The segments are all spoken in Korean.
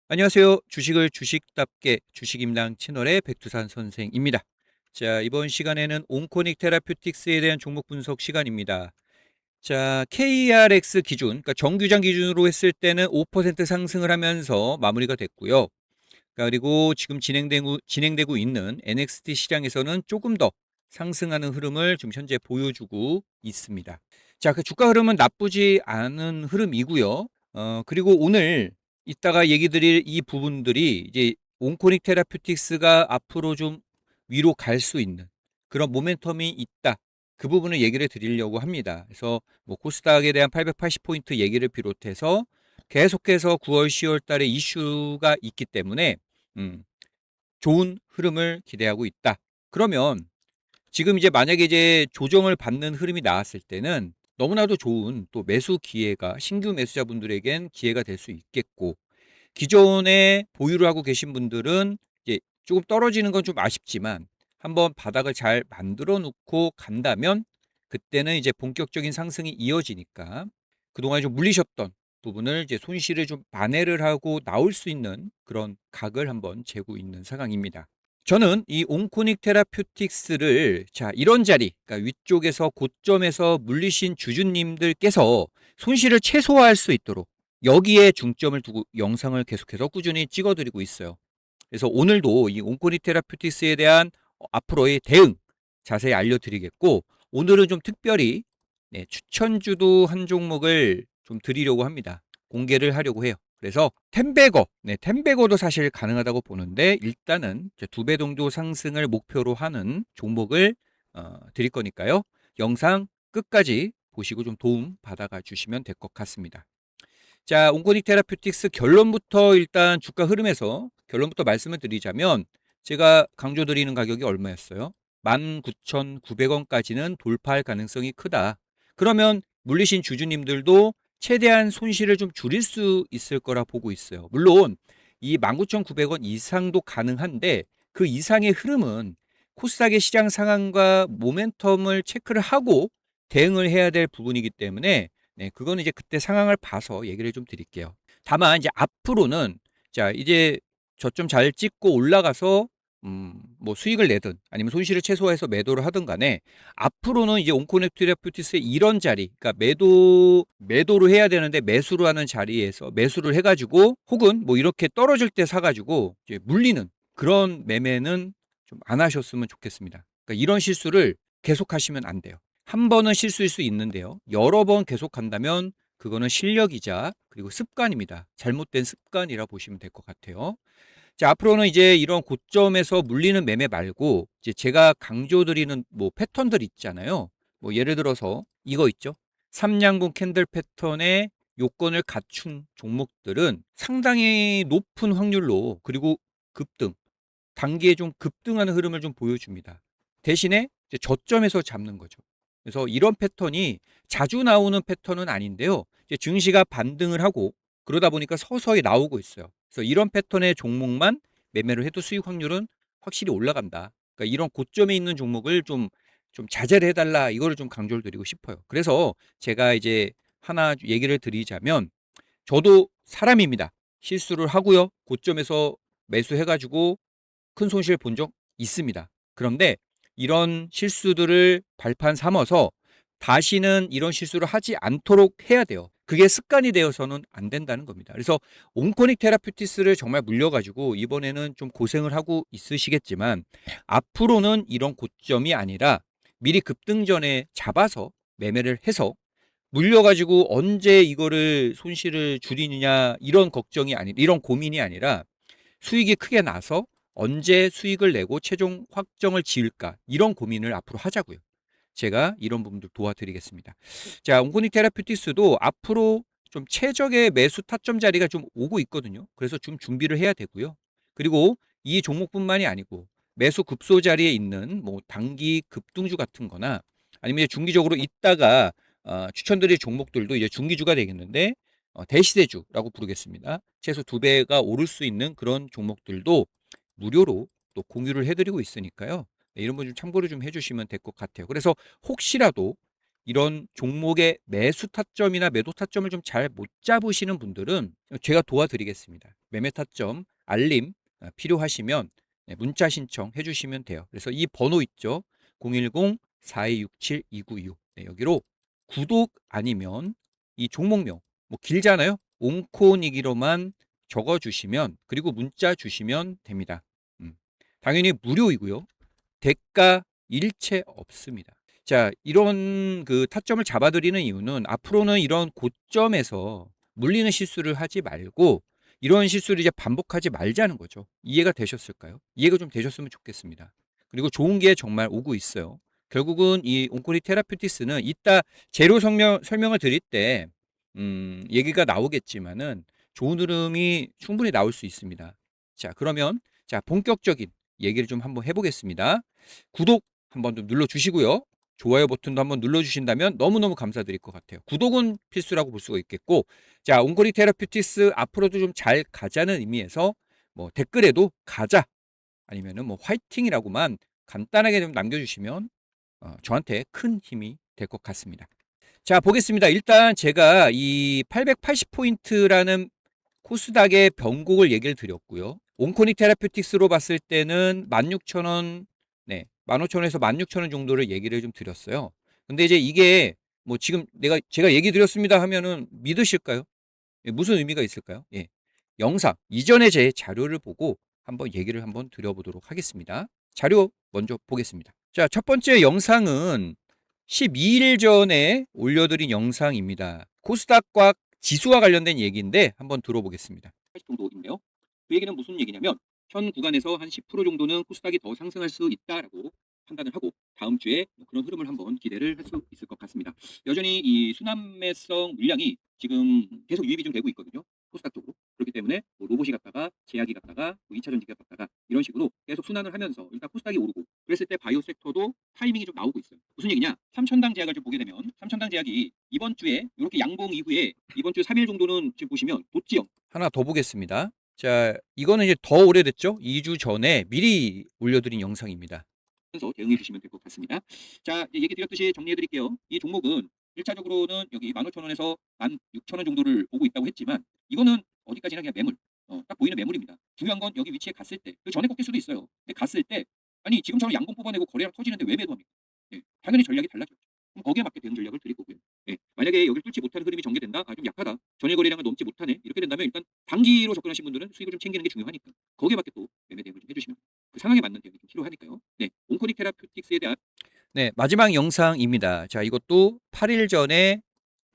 안녕하세요. 주식을 주식답게 주식임당 채널의 백두산 선생입니다. 자, 이번 시간에는 온코닉 테라퓨틱스에 대한 종목 분석 시간입니다. 자, KRX 기준, 그러니까 정규장 기준으로 했을 때는 5% 상승을 하면서 마무리가 됐고요. 그리고 지금 진행되고 있는 NXT 시장에서는 조금 더 상승하는 흐름을 지금 현재 보여주고 있습니다. 자, 그 주가 흐름은 나쁘지 않은 흐름이고요. 그리고 오늘 이따가 얘기 드릴 이 부분들이 이제 온코닉 테라퓨틱스가 앞으로 좀 위로 갈 수 있는 그런 모멘텀이 있다. 그 부분을 얘기를 드리려고 합니다. 그래서 뭐 코스닥에 대한 880포인트 얘기를 비롯해서 계속해서 9월, 10월 달에 이슈가 있기 때문에 음, 좋은 흐름을 기대하고 있다. 그러면 지금 이제 만약에 이제 조정을 받는 흐름이 나왔을 때는 너무나도 좋은 또 매수 기회가 신규 매수자분들에겐 기회가 될 수 있겠고, 기존에 보유를 하고 계신 분들은 이제 조금 떨어지는 건 좀 아쉽지만 한번 바닥을 잘 만들어 놓고 간다면 그때는 이제 본격적인 상승이 이어지니까 그동안 좀 물리셨던 부분을 이제 손실을 좀 만회를 하고 나올 수 있는 그런 각을 한번 재고 있는 상황입니다. 저는 이 온코닉 테라퓨틱스를 자 이런 자리, 그러니까 위쪽에서 고점에서 물리신 주주님들께서 손실을 최소화할 수 있도록 여기에 중점을 두고 영상을 계속해서 꾸준히 찍어드리고 있어요. 그래서 오늘도 이 온코닉 테라퓨틱스에 대한 앞으로의 대응 자세히 알려드리겠고, 오늘은 좀 특별히 추천주도 한 종목을 좀 드리려고 합니다. 공개를 하려고 해요. 그래서 텐베거, 텐베거도 사실 가능하다고 보는데 일단은 2배 정도 상승을 목표로 하는 종목을 드릴 거니까요. 영상 끝까지 보시고 좀 도움 받아가 주시면 될 것 같습니다. 자, 온코닉 테라퓨틱스 결론부터 일단 주가 흐름에서 결론부터 말씀을 드리자면 제가 강조드리는 가격이 얼마였어요? 19,900원까지는 돌파할 가능성이 크다. 그러면 물리신 주주님들도 최대한 손실을 좀 줄일 수 있을 거라 보고 있어요. 물론 이 19,900원 이상도 가능한데 그 이상의 흐름은 코스닥의 시장 상황과 모멘텀을 체크를 하고 대응을 해야 될 부분이기 때문에 그거는 이제 그때 상황을 봐서 얘기를 좀 드릴게요. 다만 이제 앞으로는 자, 이제 저점 잘 찍고 올라가서 뭐 수익을 내든 아니면 손실을 최소화해서 매도를 하든 간에 앞으로는 이제 온코넥트 레프티스의 이런 자리, 그러니까 매도를 해야 되는데 매수를 하는 자리에서 매수를 해가지고 혹은 뭐 이렇게 떨어질 때 사가지고 이제 물리는 그런 매매는 좀 안 하셨으면 좋겠습니다. 그러니까 이런 실수를 계속하시면 안 돼요. 한 번은 실수일 수 있는데요. 여러 번 계속한다면 그거는 실력이자 그리고 습관입니다. 잘못된 습관이라 보시면 될 것 같아요. 자, 앞으로는 이제 이런 고점에서 물리는 매매 말고 이제 제가 강조드리는 뭐 패턴들 있잖아요. 뭐 예를 들어서 이거 있죠. 삼량분 캔들 패턴의 요건을 갖춘 종목들은 상당히 높은 확률로 그리고 급등, 단기에 좀 급등하는 흐름을 좀 보여줍니다. 대신에 이제 저점에서 잡는 거죠. 그래서 이런 패턴이 자주 나오는 패턴은 아닌데요. 이제 증시가 반등을 하고 그러다 보니까 서서히 나오고 있어요. 그래서 이런 패턴의 종목만 매매를 해도 수익 확률은 확실히 올라간다. 그러니까 이런 고점에 있는 종목을 좀 자제를 해달라, 이거를 좀 강조를 드리고 싶어요. 그래서 제가 이제 하나 얘기를 드리자면 저도 사람입니다. 실수를 하고요. 고점에서 매수해가지고 큰 손실 본 적 있습니다. 그런데 이런 실수들을 발판 삼아서 다시는 이런 실수를 하지 않도록 해야 돼요. 그게 습관이 되어서는 안 된다는 겁니다. 그래서 온코닉 테라퓨티스를 정말 물려가지고 이번에는 좀 고생을 하고 있으시겠지만 앞으로는 이런 고점이 아니라 미리 급등 전에 잡아서 매매를 해서 물려가지고 언제 이거를 손실을 줄이느냐 이런 걱정이 아니 이런 고민이 아니라 수익이 크게 나서 언제 수익을 내고 최종 확정을 지을까 이런 고민을 앞으로 하자고요. 제가 이런 부분들 도와드리겠습니다. 자, 온코닉 테라퓨티스도 앞으로 좀 최적의 매수 타점 자리가 좀 오고 있거든요. 그래서 좀 준비를 해야 되고요. 그리고 이 종목뿐만이 아니고 매수 급소 자리에 있는 뭐 단기 급등주 같은 거나 아니면 중기적으로 있다가 추천드릴 종목들도 이제 중기주가 되겠는데 대시대주라고 부르겠습니다. 최소 2배가 오를 수 있는 그런 종목들도 무료로 또 공유를 해드리고 있으니까요. 이런 분 좀 참고를 좀 해주시면 될 것 같아요. 그래서 혹시라도 이런 종목의 매수 타점이나 매도 타점을 좀 잘 못 잡으시는 분들은 제가 도와드리겠습니다. 매매 타점 알림 필요하시면 문자 신청해 주시면 돼요. 그래서 이 번호 있죠. 010-4267-2926 여기로 구독 아니면 이 종목명 뭐 길잖아요. 옹코니기로만 적어주시면 그리고 문자 주시면 됩니다. 당연히 무료이고요. 대가 일체 없습니다. 자, 이런 그 타점을 잡아드리는 이유는 앞으로는 이런 고점에서 물리는 실수를 하지 말고 이런 실수를 이제 반복하지 말자는 거죠. 이해가 되셨을까요? 이해가 좀 되셨으면 좋겠습니다. 그리고 좋은 게 정말 오고 있어요. 결국은 이 온코리 테라피uti스는 이따 재료 설명을 드릴 때 얘기가 나오겠지만은 좋은 흐름이 충분히 나올 수 있습니다. 자, 그러면 자, 본격적인 얘기를 좀 한번 해보겠습니다. 구독 한번 좀 눌러주시고요. 좋아요 버튼도 한번 눌러주신다면 너무너무 감사드릴 것 같아요. 구독은 필수라고 볼 수가 있겠고, 자, 온코리 테라피uti스 앞으로도 좀 잘 가자는 의미에서 뭐 댓글에도 가자 아니면은 뭐 화이팅이라고만 간단하게 좀 남겨주시면 저한테 큰 힘이 될 것 같습니다. 자, 보겠습니다. 일단 제가 이 880포인트라는 코스닥의 변곡을 얘기를 드렸고요. 온코닉 테라피uti스로 봤을 때는 16,000원, 네, 15,000원에서 16,000원 정도를 얘기를 좀 드렸어요. 근데 이제 이게 뭐 지금 제가 얘기 드렸습니다 하면은 믿으실까요? 예, 무슨 의미가 있을까요? 예. 영상 이전에 제 자료를 보고 한번 얘기를 한번 드려보도록 하겠습니다. 자료 먼저 보겠습니다. 자, 첫 번째 영상은 12일 전에 올려드린 영상입니다. 코스닥과 지수와 관련된 얘기인데 한번 들어보겠습니다. 80 정도인데요. 그 얘기는 무슨 얘기냐면 현 구간에서 한 10% 정도는 코스닥이 더 상승할 수 있다라고 판단을 하고 다음 주에 그런 흐름을 한번 기대를 할 수 있을 것 같습니다. 여전히 이 순환매성 물량이 지금 계속 유입이 좀 되고 있거든요. 코스닥 쪽으로. 그렇기 때문에 뭐 로봇이 갔다가 제약이 갔다가 뭐 2차 전지가 갔다가 이런 식으로 계속 순환을 하면서 일단 코스닥이 오르고 그랬을 때 바이오 섹터도 타이밍이 좀 나오고 있어요. 무슨 얘기냐? 삼천당 제약을 좀 보게 되면 삼천당 제약이 이번 주에 이렇게 양봉 이후에 이번 주 3일 정도는 지금 보시면 도지형 하나 더 보겠습니다. 자, 이거는 이제 더 오래됐죠? 2주 전에 미리 올려드린 영상입니다. 그래서 대응해 주시면 될 것 같습니다. 자, 얘기 드렸듯이 정리해 드릴게요. 이 종목은 1차적으로는 여기 15,000원에서 16,000원 정도를 보고 있다고 했지만 이거는 어디까지나 그냥 매물, 딱 보이는 매물입니다. 중요한 건 여기 위치에 갔을 때, 그 전에 꺾일 수도 있어요. 근데 갔을 때 아니 지금처럼 양봉 뽑아내고 거래량 터지는데 왜 매도합니까? 예, 당연히 전략이 달라졌죠. 그럼 거기에 맞게 대응 전략을 드릴 거고요. 예, 만약에 여기를 뚫지 못하는 흐름이 전개된다, 좀 약하다, 전일 거래량을 넘지 못하네 이렇게 된다면 일단 단기로 접근하신 분들은 수익을 좀 챙기는 게 중요하니까 거기에 맞게 또 매매 대응을 좀 해주시면 그 상황에 맞는 대응이 좀 필요하니까요. 네, 온코닉 테라피utics에 대한 네, 마지막 영상입니다. 자, 이것도 8일 전에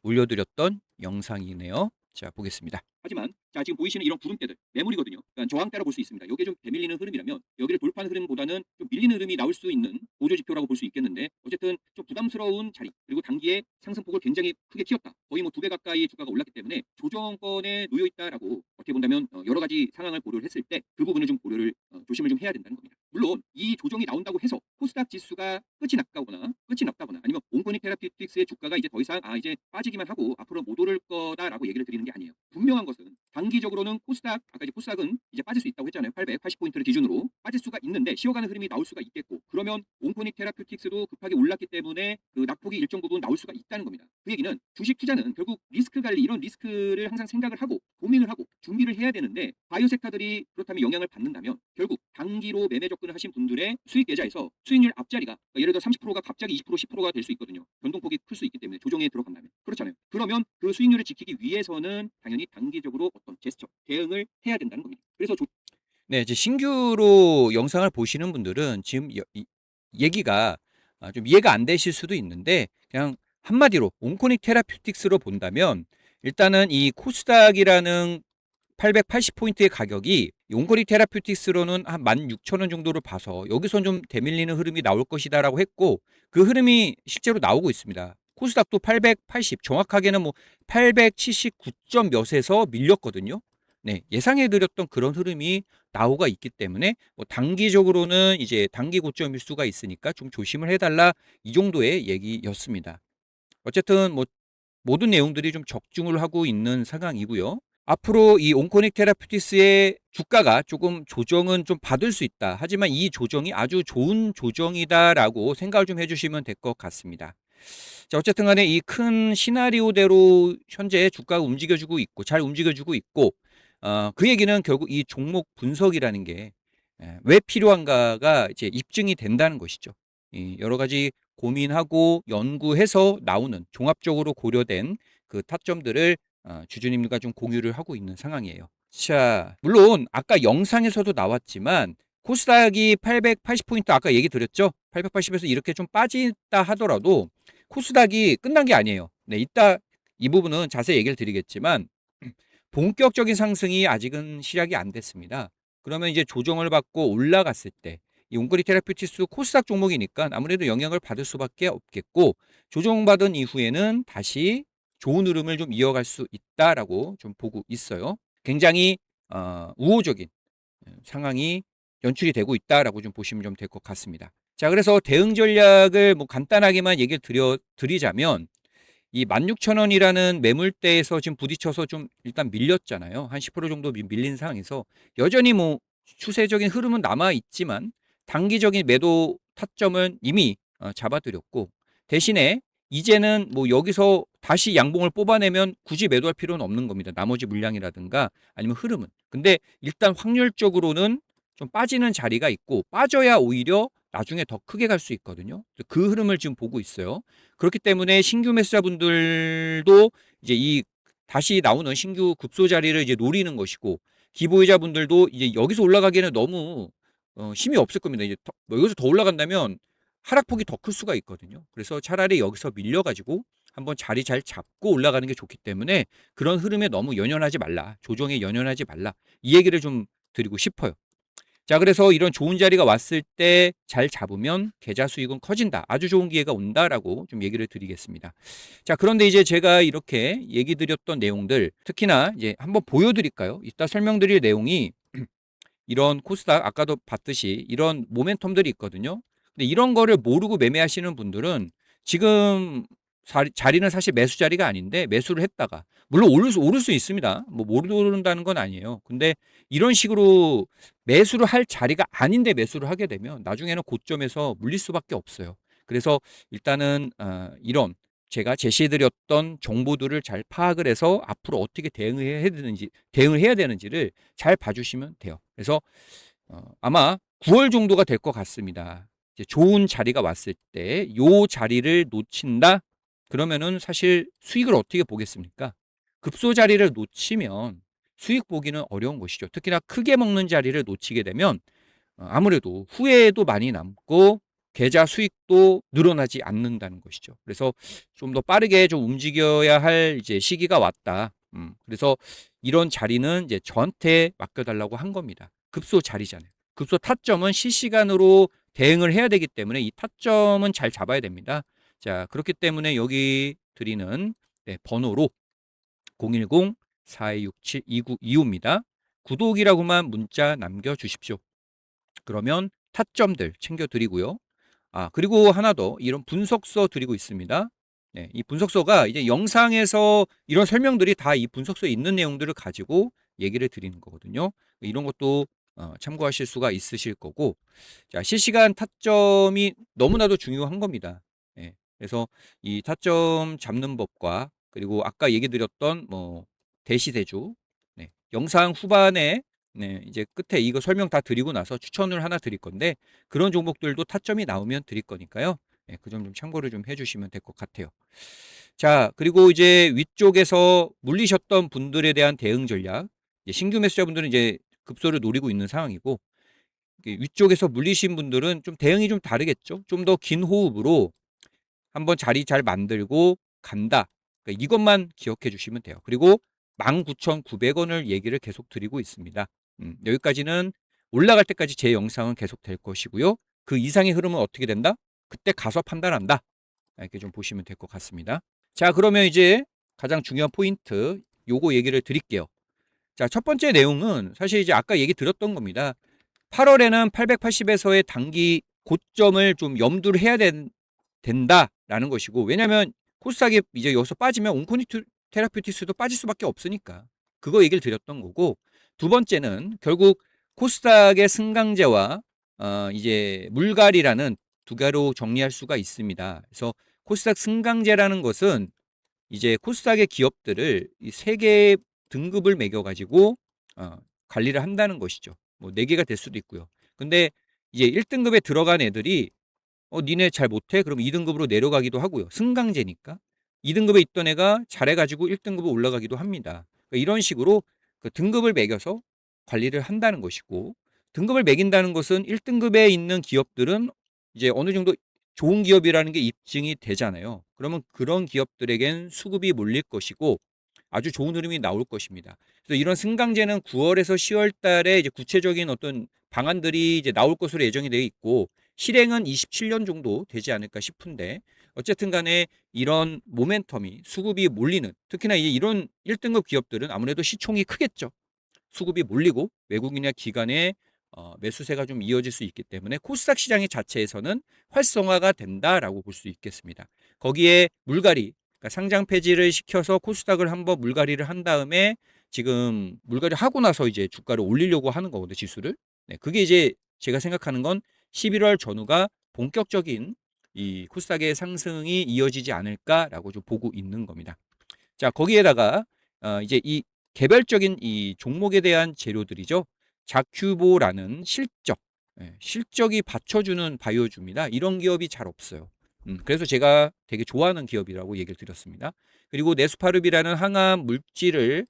올려드렸던 영상이네요. 자, 보겠습니다. 하지만 자 지금 보이시는 이런 구름대들 매물이거든요. 그러니까 저항대로 볼 수 있습니다. 이게 좀 되밀리는 흐름이라면 여기를 돌파하는 흐름보다는 좀 밀리는 흐름이 나올 수 있는 보조 지표라고 볼 수 있겠는데 어쨌든 좀 부담스러운 자리 그리고 단기에 상승폭을 굉장히 크게 튀었다. 거의 뭐 2배 가까이 주가가 올랐기 때문에 조정권에 놓여 있다라고 어떻게 본다면 여러 가지 상황을 고려를 했을 때 그 부분을 좀 고려를 조심을 좀 해야 된다는 겁니다. 물론 이 조정이 나온다고 해서 코스닥 지수가 끝이 났다거나 아니면 온코닉 테라피utics의 주가가 이제 더 이상 이제 빠지기만 하고 앞으로 못 오를 거다라고 얘기를 드리는 게 아니에요. 분명한 것은 단기적으로는 코스닥 아까 이제 코스닥은 이제 빠질 수 있다고 했잖아요. 880포인트를 기준으로 빠질 수가 있는데 쉬어가는 흐름이 나올 수가 있겠고 그러면 온코닉 테라피utics도 급하게 올랐기 때문에 그 낙폭이 일정 부분 나올 수가 있다는 겁니다. 그 얘기는 주식 투자는 결국 리스크 관리 이런 리스크를 항상 생각을 하고 고민을 하고 준비를 해야 되는데 바이오 섹터들이 그렇다면 영향을 받는다면 결국 단기로 매매 접근을 하신 분들의 수익 계좌에서 수익률 앞자리가 그러니까 예를 들어 30%가 갑자기 20% 10%가 될 수 있거든요. 변동폭이 클 수 있기 때문에 조정에 들어간다면 그렇잖아요. 그러면 그 수익률을 지키기 위해서는 당연히 단기적으로 어떤 제스처 대응을 해야 된다는 겁니다. 그래서 네, 이제 신규로 영상을 보시는 분들은 지금 얘기가 좀 이해가 안 되실 수도 있는데 그냥 한마디로 온코닉 테라피utics로 본다면 일단은 이 코스닥이라는 880포인트의 가격이 온코닉 테라피utics로는 한 16,000원 정도를 봐서 여기서 좀 대밀리는 흐름이 나올 것이다라고 했고 그 흐름이 실제로 나오고 있습니다. 코스닥도 880 정확하게는 뭐 879점 몇에서 밀렸거든요. 네, 예상해드렸던 그런 흐름이 나오고 있기 때문에 뭐 단기적으로는 이제 단기 고점일 수가 있으니까 좀 조심을 해달라 이 정도의 얘기였습니다. 어쨌든 뭐 모든 내용들이 좀 적중을 하고 있는 상황이고요. 앞으로 이 온코닉 테라피utics의 주가가 조금 조정은 좀 받을 수 있다. 하지만 이 조정이 아주 좋은 조정이다라고 생각을 좀 해주시면 될 것 같습니다. 자, 어쨌든 간에 이 큰 시나리오대로 현재 주가가 움직여주고 있고, 잘 움직여주고 있고, 그 얘기는 결국 이 종목 분석이라는 게 왜 필요한가가 이제 입증이 된다는 것이죠. 이 여러 가지 고민하고 연구해서 나오는 종합적으로 고려된 그 타점들을 주주님들과 좀 공유를 하고 있는 상황이에요. 자, 물론 아까 영상에서도 나왔지만 코스닥이 880포인트 아까 얘기 드렸죠? 880에서 이렇게 좀 빠진다 하더라도 코스닥이 끝난 게 아니에요. 네, 이따 이 부분은 자세히 얘기를 드리겠지만 본격적인 상승이 아직은 시작이 안 됐습니다. 그러면 이제 조정을 받고 올라갔을 때 이 옹그리 테라피uti스 코스닥 종목이니까 아무래도 영향을 받을 수밖에 없겠고, 조정받은 이후에는 다시 좋은 흐름을 좀 이어갈 수 있다라고 좀 보고 있어요. 굉장히 우호적인 상황이 연출이 되고 있다라고 좀 보시면 좀 될 것 같습니다. 자, 그래서 대응 전략을 뭐 간단하게만 얘기를 드리자면 이 16,000원이라는 매물대에서 지금 부딪혀서 좀 일단 밀렸잖아요. 한 10% 정도 밀린 상황에서 여전히 뭐 추세적인 흐름은 남아 있지만 단기적인 매도 타점은 이미 잡아드렸고, 대신에 이제는 뭐 여기서 다시 양봉을 뽑아내면 굳이 매도할 필요는 없는 겁니다. 나머지 물량이라든가 아니면 흐름은. 근데 일단 확률적으로는 좀 빠지는 자리가 있고, 빠져야 오히려 나중에 더 크게 갈 수 있거든요. 그 흐름을 지금 보고 있어요. 그렇기 때문에 신규 매수자분들도 이제 이 다시 나오는 신규 급소 자리를 이제 노리는 것이고, 기보유자분들도 이제 여기서 올라가기에는 너무 힘이 없을 겁니다. 이제 뭐 여기서 더 올라간다면 하락폭이 더 클 수가 있거든요. 그래서 차라리 여기서 밀려가지고 한번 자리 잘 잡고 올라가는 게 좋기 때문에 그런 흐름에 너무 연연하지 말라. 조정에 연연하지 말라. 이 얘기를 좀 드리고 싶어요. 자, 그래서 이런 좋은 자리가 왔을 때 잘 잡으면 계좌 수익은 커진다. 아주 좋은 기회가 온다라고 좀 얘기를 드리겠습니다. 자, 그런데 이제 제가 이렇게 얘기 드렸던 내용들, 특히나 이제 한번 보여드릴까요? 이따 설명드릴 내용이 이런 코스닥 아까도 봤듯이 이런 모멘텀들이 있거든요. 근데 이런 거를 모르고 매매하시는 분들은 지금 자리는 사실 매수 자리가 아닌데 매수를 했다가 물론 오를 수 있습니다. 뭐 모른다는 건 아니에요. 근데 이런 식으로 매수를 할 자리가 아닌데 매수를 하게 되면 나중에는 고점에서 물릴 수밖에 없어요. 그래서 일단은 이런 제가 제시해드렸던 정보들을 잘 파악을 해서 앞으로 어떻게 대응을 해야 되는지를 잘 봐주시면 돼요. 그래서 아마 9월 정도가 될 것 같습니다. 이제 좋은 자리가 왔을 때 요 자리를 놓친다? 그러면은 사실 수익을 어떻게 보겠습니까? 급소 자리를 놓치면 수익 보기는 어려운 것이죠. 특히나 크게 먹는 자리를 놓치게 되면 아무래도 후회도 많이 남고 계좌 수익도 늘어나지 않는다는 것이죠. 그래서 좀 더 빠르게 좀 움직여야 할 이제 시기가 왔다. 그래서 이런 자리는 이제 저한테 맡겨달라고 한 겁니다. 급소 자리잖아요. 급소 타점은 실시간으로 대응을 해야 되기 때문에 이 타점은 잘 잡아야 됩니다. 자, 그렇기 때문에 여기 드리는 번호로 010-4267-2925입니다. 구독이라고만 문자 남겨주십시오. 그러면 타점들 챙겨드리고요. 그리고 하나 더 이런 분석서 드리고 있습니다. 네, 이 분석서가 이제 영상에서 이런 설명들이 다 이 분석서에 있는 내용들을 가지고 얘기를 드리는 거거든요. 이런 것도 참고하실 수가 있으실 거고, 자, 실시간 타점이 너무나도 중요한 겁니다. 네, 그래서 이 타점 잡는 법과 그리고 아까 얘기 드렸던 뭐 대시대주, 네, 영상 후반에 네, 이제 끝에 이거 설명 다 드리고 나서 추천을 하나 드릴 건데 그런 종목들도 타점이 나오면 드릴 거니까요. 네, 그 점 좀 참고를 좀 해주시면 될 것 같아요. 자, 그리고 이제 위쪽에서 물리셨던 분들에 대한 대응 전략, 이제 신규 매수자분들은 이제 급소를 노리고 있는 상황이고 위쪽에서 물리신 분들은 좀 대응이 좀 다르겠죠. 좀 더 긴 호흡으로 한번 자리 잘 만들고 간다. 그러니까 이것만 기억해 주시면 돼요. 그리고 19,900원을 얘기를 계속 드리고 있습니다. 여기까지는 올라갈 때까지 제 영상은 계속 될 것이고요. 그 이상의 흐름은 어떻게 된다? 그때 가서 판단한다. 이렇게 좀 보시면 될 것 같습니다. 자, 그러면 이제 가장 중요한 포인트 요거 얘기를 드릴게요. 자, 첫 번째 내용은 사실 이제 아까 얘기 드렸던 겁니다. 8월에는 880에서의 단기 고점을 좀 염두를 해야 된다라는 것이고, 왜냐하면 코스닥이 이제 여기서 빠지면 온코니트 테라피uti스도 빠질 수밖에 없으니까 그거 얘기를 드렸던 거고, 두 번째는 결국 코스닥의 승강제와 이제 물갈이라는 두 개로 정리할 수가 있습니다. 그래서 코스닥 승강제라는 것은 이제 코스닥의 기업들을 이 세 개의 등급을 매겨 가지고 관리를 한다는 것이죠. 뭐 네 개가 될 수도 있고요. 근데 이제 1등급에 들어간 애들이 니네 잘 못해? 그럼 2등급으로 내려가기도 하고요. 승강제니까. 2등급에 있던 애가 잘해가지고 1등급으로 올라가기도 합니다. 그러니까 이런 식으로 그 등급을 매겨서 관리를 한다는 것이고, 등급을 매긴다는 것은 1등급에 있는 기업들은 이제 어느 정도 좋은 기업이라는 게 입증이 되잖아요. 그러면 그런 기업들에겐 수급이 몰릴 것이고 아주 좋은 흐름이 나올 것입니다. 그래서 이런 승강제는 9월에서 10월 달에 이제 구체적인 어떤 방안들이 이제 나올 것으로 예정이 되어 있고, 실행은 27년 정도 되지 않을까 싶은데, 어쨌든 간에 이런 모멘텀이 수급이 몰리는, 특히나 이런 1등급 기업들은 아무래도 시총이 크겠죠. 수급이 몰리고 외국인이나 기관의 매수세가 좀 이어질 수 있기 때문에 코스닥 시장의 자체에서는 활성화가 된다라고 볼 수 있겠습니다. 거기에 물갈이, 그러니까 상장 폐지를 시켜서 코스닥을 한번 물갈이를 한 다음에 지금 물갈이 하고 나서 이제 주가를 올리려고 하는 거거든요, 지수를. 네, 그게 이제 제가 생각하는 건 11월 전후가 본격적인 이 코스닥의 상승이 이어지지 않을까라고 좀 보고 있는 겁니다. 자, 거기에다가 이제 이 개별적인 이 종목에 대한 재료들이죠. 자큐보라는 실적, 실적이 받쳐주는 바이오주입니다. 이런 기업이 잘 없어요. 그래서 제가 되게 좋아하는 기업이라고 얘기를 드렸습니다. 그리고 네스파르비라는 항암 물질을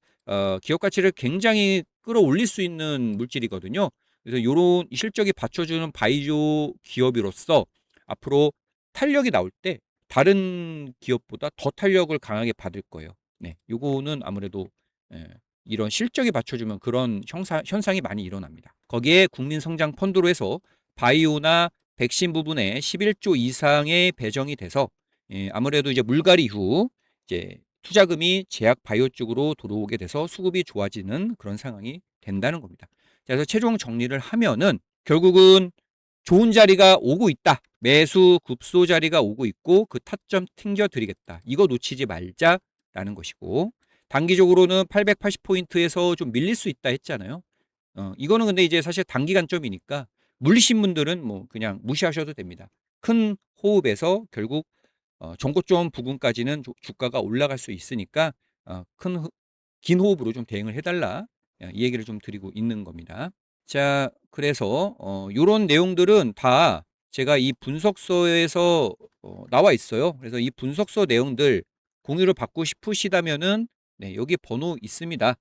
기업 가치를 굉장히 끌어올릴 수 있는 물질이거든요. 그래서 이런 실적이 받쳐주는 바이오 기업으로서 앞으로 탄력이 나올 때 다른 기업보다 더 탄력을 강하게 받을 거예요. 네, 요거는 아무래도 이런 실적이 받쳐주면 그런 현상이 많이 일어납니다. 거기에 국민성장 펀드로 해서 바이오나 백신 부분에 11조 이상의 배정이 돼서 아무래도 이제 물갈이 후 이제 투자금이 제약 바이오 쪽으로 들어오게 돼서 수급이 좋아지는 그런 상황이 된다는 겁니다. 그래서 최종 정리를 하면은 결국은 좋은 자리가 오고 있다. 매수 급소 자리가 오고 있고 그 타점 튕겨드리겠다. 이거 놓치지 말자라는 것이고, 단기적으로는 880포인트에서 좀 밀릴 수 있다 했잖아요. 이거는 근데 이제 사실 단기 관점이니까 물리신 분들은 뭐 그냥 무시하셔도 됩니다. 큰 호흡에서 결국 전고점 부근까지는 주가가 올라갈 수 있으니까 긴 호흡으로 좀 대응을 해달라, 이 얘기를 좀 드리고 있는 겁니다. 자, 그래서 요런 내용들은 다 제가 이 분석서에서 나와 있어요. 그래서 이 분석서 내용들 공유를 받고 싶으시다면은 네, 여기 번호 있습니다.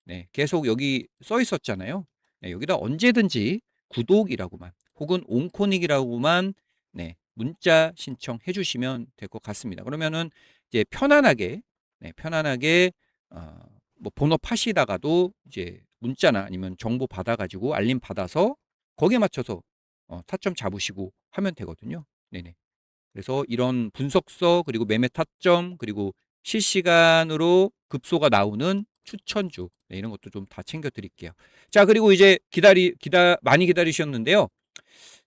네, 계속 여기 써 있었잖아요. 네, 여기다 언제든지 구독이라고만 혹은 온코닉이라고만 네, 문자 신청해 주시면 될 것 같습니다. 그러면은 이제 편안하게 편안하게 뭐 번호 파시다가도 이제 문자나 아니면 정보 받아가지고 알림 받아서 거기에 맞춰서 타점 잡으시고 하면 되거든요. 네네. 그래서 이런 분석서 그리고 매매 타점 그리고 실시간으로 급소가 나오는 추천주, 네, 이런 것도 좀 다 챙겨 드릴게요. 자, 그리고 이제 많이 기다리셨는데요.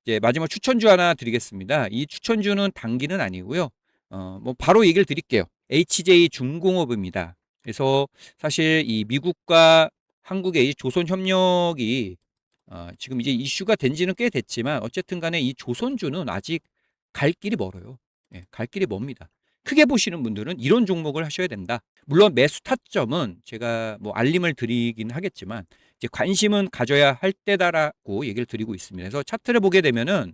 이제 마지막 추천주 하나 드리겠습니다. 이 추천주는 단기는 아니고요. 뭐 바로 얘기를 드릴게요. HJ 중공업입니다. 그래서 사실 이 미국과 한국의 이 조선 협력이 지금 이제 이슈가 된 지는 꽤 됐지만 어쨌든 간에 이 조선주는 아직 갈 길이 멀어요. 예, 갈 길이 멉니다. 크게 보시는 분들은 이런 종목을 하셔야 된다. 물론 매수 타점은 제가 뭐 알림을 드리긴 하겠지만 이제 관심은 가져야 할 때다라고 얘기를 드리고 있습니다. 그래서 차트를 보게 되면은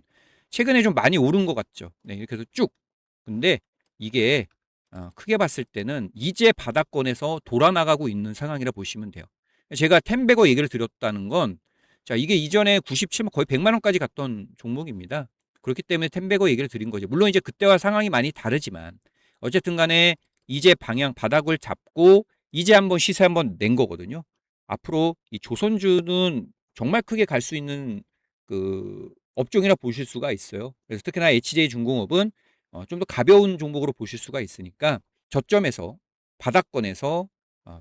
최근에 좀 많이 오른 것 같죠. 네, 이렇게 해서 쭉. 근데 이게 크게 봤을 때는 이제 바닥권에서 돌아 나가고 있는 상황이라 보시면 돼요. 제가 템베거 얘기를 드렸다는 건 자, 이게 이전에 97만 거의 100만 원까지 갔던 종목입니다. 그렇기 때문에 템베거 얘기를 드린 거죠. 물론 이제 그때와 상황이 많이 다르지만 어쨌든 간에 이제 방향 바닥을 잡고 이제 한번 시세 한번 낸 거거든요. 앞으로 이 조선주는 정말 크게 갈 수 있는 그 업종이라 보실 수가 있어요. 그래서 특히나 HJ중공업은 좀 더 가벼운 종목으로 보실 수가 있으니까 저점에서 바닥권에서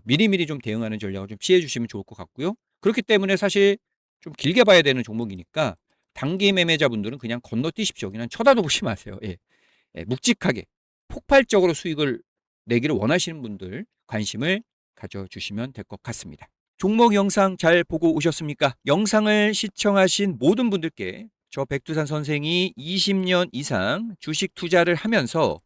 미리미리 좀 대응하는 전략을 좀 취해 주시면 좋을 것 같고요. 그렇기 때문에 사실 좀 길게 봐야 되는 종목이니까 단기 매매자분들은 그냥 건너뛰십시오. 그냥 쳐다도 보지 마세요. 예. 예, 묵직하게 폭발적으로 수익을 내기를 원하시는 분들 관심을 가져주시면 될 것 같습니다. 종목 영상 잘 보고 오셨습니까? 영상을 시청하신 모든 분들께 저 백두산 선생이 20년 이상 주식 투자를 하면서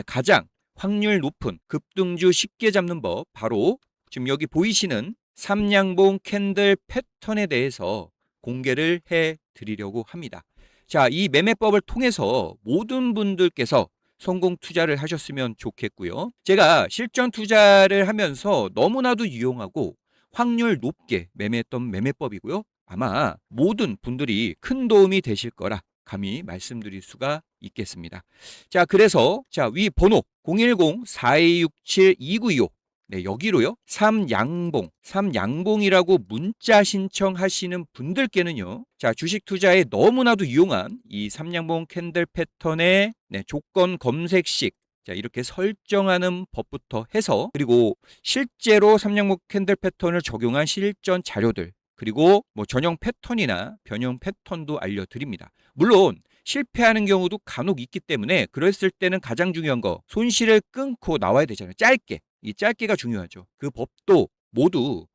가장 확률 높은 급등주 쉽게 잡는 법, 바로 지금 여기 보이시는 삼양봉 캔들 패턴에 대해서 공개를 해 드리려고 합니다. 자, 이 매매법을 통해서 모든 분들께서 성공 투자를 하셨으면 좋겠고요. 제가 실전 투자를 하면서 너무나도 유용하고 확률 높게 매매했던 매매법이고요. 아마 모든 분들이 큰 도움이 되실 거라 감히 말씀드릴 수가 있겠습니다. 자, 그래서 위 번호 010-4267-2925, 네, 여기로요. 삼양봉이라고 문자 신청하시는 분들께는요. 자, 주식 투자에 너무나도 유용한 이 삼양봉 캔들 패턴의 조건 검색식, 자, 이렇게 설정하는 법부터 해서, 그리고 실제로 삼양봉 캔들 패턴을 적용한 실전 자료들, 그리고 뭐 전형 패턴이나 변형 패턴도 알려드립니다. 물론 실패하는 경우도 간혹 있기 때문에 그랬을 때는 가장 중요한 거, 손실을 끊고 나와야 되잖아요. 짧게. 이 짧게가 중요하죠. 그 법도 모두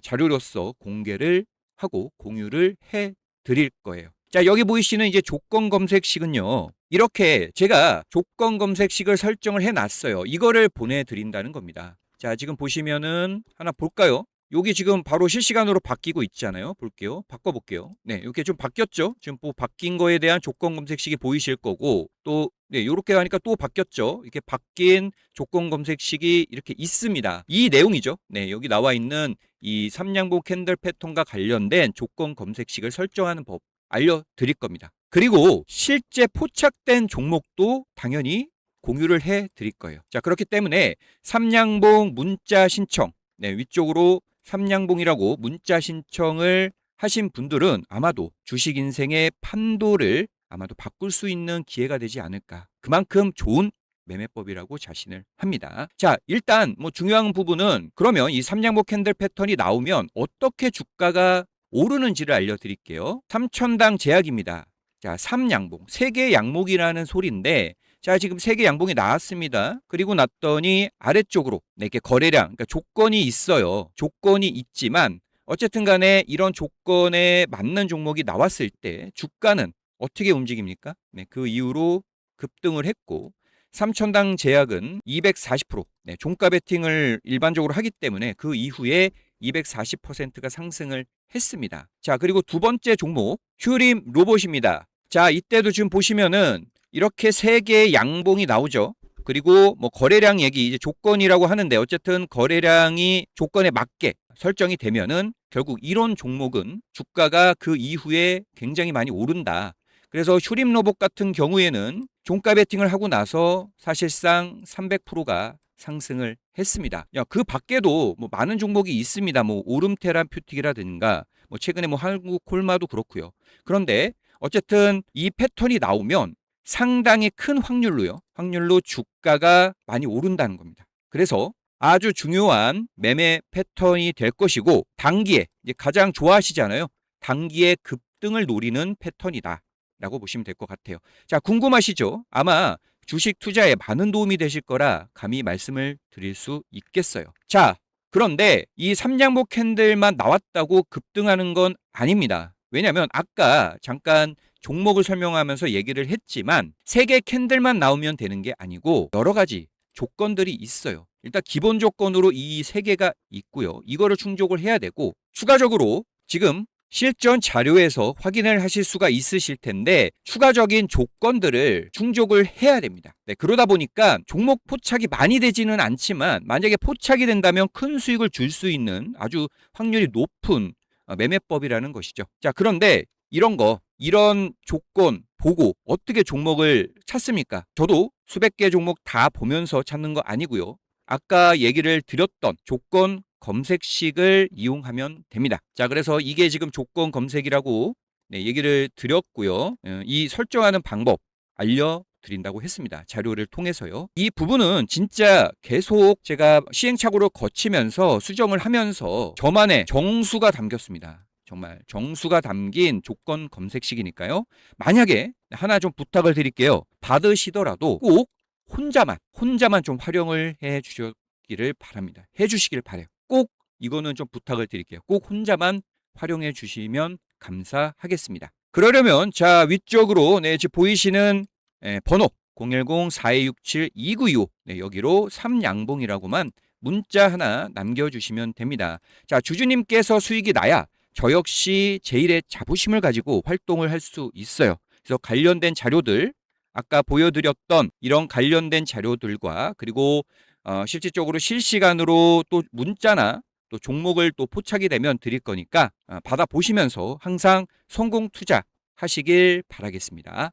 자료로서 공개를 하고 공유를 해 드릴 거예요. 자, 여기 보이시는 이제 조건 검색식은요. 이렇게 제가 조건 검색식을 설정을 해 놨어요. 이거를 보내드린다는 겁니다. 자, 지금 보시면은 하나 볼까요? 여기 지금 바로 실시간으로 바뀌고 있잖아요. 볼게요. 바꿔볼게요. 네, 이렇게 좀 바뀌었죠. 지금 뭐 바뀐 거에 대한 조건 검색식이 보이실 거고, 또 네, 이렇게 하니까 또 바뀌었죠. 이렇게 바뀐 조건 검색식이 이렇게 있습니다. 이 내용이죠. 네, 여기 나와 있는 이 삼양봉 캔들 패턴과 관련된 조건 검색식을 설정하는 법 알려드릴 겁니다. 그리고 실제 포착된 종목도 당연히 공유를 해 드릴 거예요. 자, 그렇기 때문에 삼양봉 문자 신청, 네, 위쪽으로 삼양봉이라고 문자 신청을 하신 분들은 아마도 주식 인생의 판도를 아마도 바꿀 수 있는 기회가 되지 않을까. 그만큼 좋은 매매법이라고 자신을 합니다. 자, 일단 뭐 중요한 부분은, 그러면 이 삼양봉 캔들 패턴이 나오면 어떻게 주가가 오르는지를 알려드릴게요. 3천당 제약입니다. 자, 삼양봉, 세개 양목이라는 소리인데, 자, 지금 3개 양봉이 나왔습니다. 그리고 났더니 아래쪽으로 이렇게 거래량, 그러니까 조건이 있어요. 조건이 있지만 어쨌든 간에 이런 조건에 맞는 종목이 나왔을 때 주가는 어떻게 움직입니까? 네, 그 이후로 급등을 했고, 3천당 제약은 240%, 네, 종가 베팅을 일반적으로 하기 때문에 그 이후에 240%가 상승을 했습니다. 자, 그리고 두 번째 종목 휴림 로봇입니다. 자, 이때도 지금 보시면은 이렇게 3개의 양봉이 나오죠. 그리고 뭐 거래량 얘기, 이제 조건이라고 하는데, 어쨌든 거래량이 조건에 맞게 설정이 되면은 결국 이런 종목은 주가가 그 이후에 굉장히 많이 오른다. 그래서 휴림 로봇 같은 경우에는 종가 베팅을 하고 나서 사실상 300%가 상승을 했습니다. 그 밖에도 뭐 많은 종목이 있습니다. 뭐 오름테라퓨틱이라든가 뭐 최근에 뭐 한국콜마도 그렇고요. 그런데 어쨌든 이 패턴이 나오면 상당히 큰 확률로 주가가 많이 오른다는 겁니다. 그래서 아주 중요한 매매 패턴이 될 것이고, 단기에 이제 가장 좋아하시잖아요. 단기에 급등을 노리는 패턴이다 라고 보시면 될 것 같아요. 자, 궁금하시죠? 아마 주식 투자에 많은 도움이 되실 거라 감히 말씀을 드릴 수 있겠어요. 자, 그런데 이 삼양봉 캔들만 나왔다고 급등하는 건 아닙니다. 왜냐하면 아까 잠깐 종목을 설명하면서 얘기를 했지만 3개 캔들만 나오면 되는 게 아니고 여러 가지 조건들이 있어요. 일단 기본 조건으로 이 3개가 있고요. 이거를 충족을 해야 되고, 추가적으로 지금 실전 자료에서 확인을 하실 수가 있으실 텐데 추가적인 조건들을 충족을 해야 됩니다. 네, 그러다 보니까 종목 포착이 많이 되지는 않지만 만약에 포착이 된다면 큰 수익을 줄 수 있는 아주 확률이 높은 매매법이라는 것이죠. 자, 그런데 이런 조건 보고 어떻게 종목을 찾습니까? 저도 수백 개 종목 다 보면서 찾는 거 아니고요. 아까 얘기를 드렸던 조건 검색식을 이용하면 됩니다. 자, 그래서 이게 지금 조건 검색이라고 얘기를 드렸고요. 이 설정하는 방법 알려드린다고 했습니다. 자료를 통해서요. 이 부분은 진짜 계속 제가 시행착오를 거치면서 수정을 하면서 저만의 정수가 담겼습니다. 정말 정수가 담긴 조건 검색식이니까요. 만약에 하나 좀 부탁을 드릴게요. 받으시더라도 꼭 혼자만 좀 활용을 해 주시기를 바랍니다. 해 주시길 바래요. 꼭 이거는 좀 부탁을 드릴게요. 꼭 혼자만 활용해 주시면 감사하겠습니다. 그러려면 자, 위쪽으로 지금 보이시는 번호 010-4267-2925 네, 여기로 삼양봉이라고만 문자 하나 남겨주시면 됩니다. 자, 주주님께서 수익이 나야 저 역시 제1의 자부심을 가지고 활동을 할 수 있어요. 그래서 관련된 자료들, 아까 보여드렸던 이런 관련된 자료들과 그리고 실질적으로 실시간으로 또 문자나 또 종목을 또 포착이 되면 드릴 거니까 받아보시면서 항상 성공 투자 하시길 바라겠습니다.